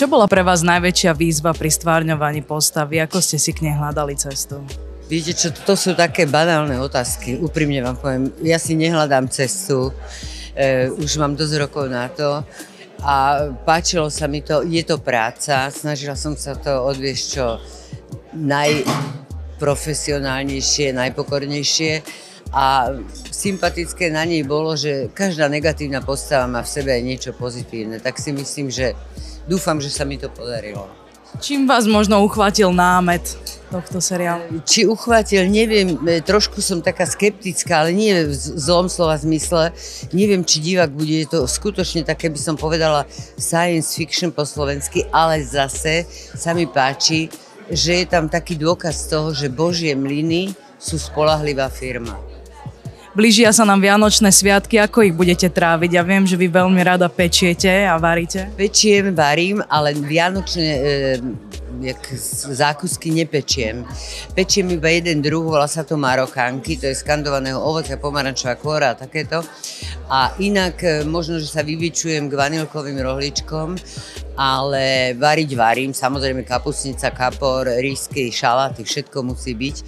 Čo bola pre vás najväčšia výzva pri stvárňovaní postavy? Ako ste si k nej hľadali cestu? Viete čo, to sú také banálne otázky, úprimne vám poviem. Ja si nehľadám cestu, už mám dosť rokov na to a páčilo sa mi to, je to práca, snažila som sa to odviesť čo najprofesionálnejšie, najpokornejšie a sympatické na nej bolo, že každá negatívna postava má v sebe aj niečo pozitívne, tak si myslím, že dúfam, že sa mi to podarilo. Čím vás možno uchvátil námet tohto seriálu? Či uchvátil, neviem, trošku som taká skeptická, ale nie v zlom slova zmysle. Neviem, či divák bude, to skutočne také, by som povedala, science fiction po slovensky, ale zase sa mi páči, že je tam taký dôkaz toho, že Božie mlyny sú spoľahlivá firma. Blížia sa nám Vianočné sviatky, ako ich budete tráviť? Ja viem, že vy veľmi rada pečiete a varíte. Pečiem, varím, ale vianočné zákusky nepečiem. Pečiem iba jeden druh, volá sa to marokánky, to je z kandovaného ovocia, pomarančová kôra a takéto. A inak možno, že sa vybičujem k vanilkovým rohličkom, ale variť varím, samozrejme kapustnica, kapor, rýsky, šaláty, všetko musí byť.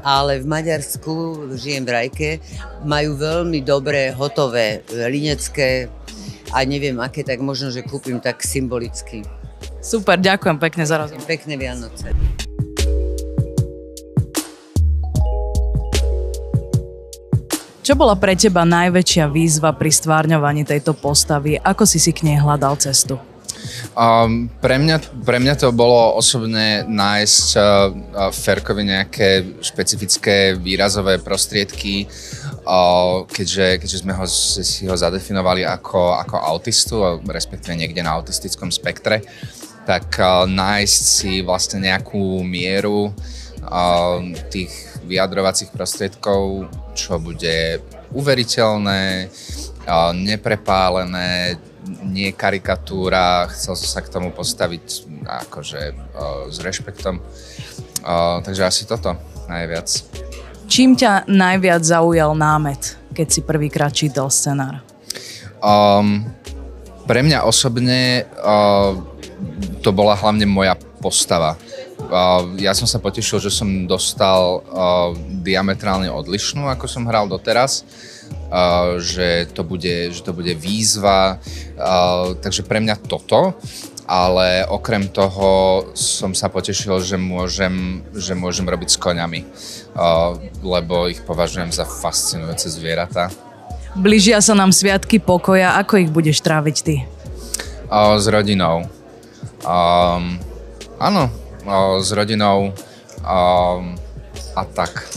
Ale v Maďarsku, žijem v Rajke, majú veľmi dobré, hotové, linecké a neviem aké, tak možno, že kúpim tak symbolicky. Super, ďakujem pekne za rozhovor. Pekné Vianoce. Čo bola pre teba najväčšia výzva pri stvárňovaní tejto postavy? Ako si k nej hľadal cestu? Pre mňa to bolo osobne nájsť Ferkovi nejaké špecifické výrazové prostriedky, keďže sme si ho zadefinovali ako autistu, respektíve niekde na autistickom spektre, tak nájsť si vlastne nejakú mieru tých vyjadrovacích prostriedkov, čo bude uveriteľné, neprepálené, nie karikatúra, chcel som sa k tomu postaviť akože s rešpektom. Takže asi toto najviac. Čím ťa najviac zaujal námet, keď si prvýkrát čítal scenár? Pre mňa osobne to bola hlavne moja postava. Ja som sa potešil, že som dostal diametrálne odlišnú, ako som hral doteraz. Že to bude výzva, takže pre mňa toto, ale okrem toho som sa potešil, že môžem robiť s koňami, lebo ich považujem za fascinujúce zvieratá. Blížia sa nám sviatky pokoja, ako ich budeš tráviť ty? S rodinou. Áno, s rodinou a tak.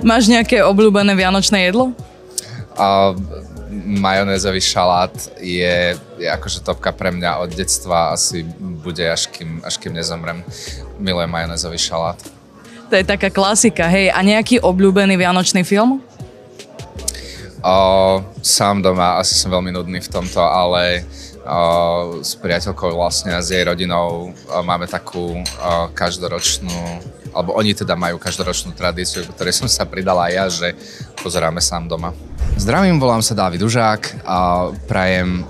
Máš nejaké obľúbené vianočné jedlo? Majonézový šalát je akože topka pre mňa od detstva, asi bude až kým nezomrem. Milujem majonézový šalát. To je taká klasika, hej. A nejaký obľúbený vianočný film? Sám doma, asi som veľmi nudný v tomto, ale s priateľkou vlastne a s jej rodinou máme takú každoročnú, alebo oni teda majú každoročnú tradíciu, ktorej som sa pridala aj ja, že pozeráme Sám doma. Zdravím, volám sa Dávid Užák a prajem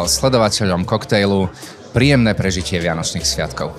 sledovateľom Koktejlu príjemné prežitie Vianočných sviatkov.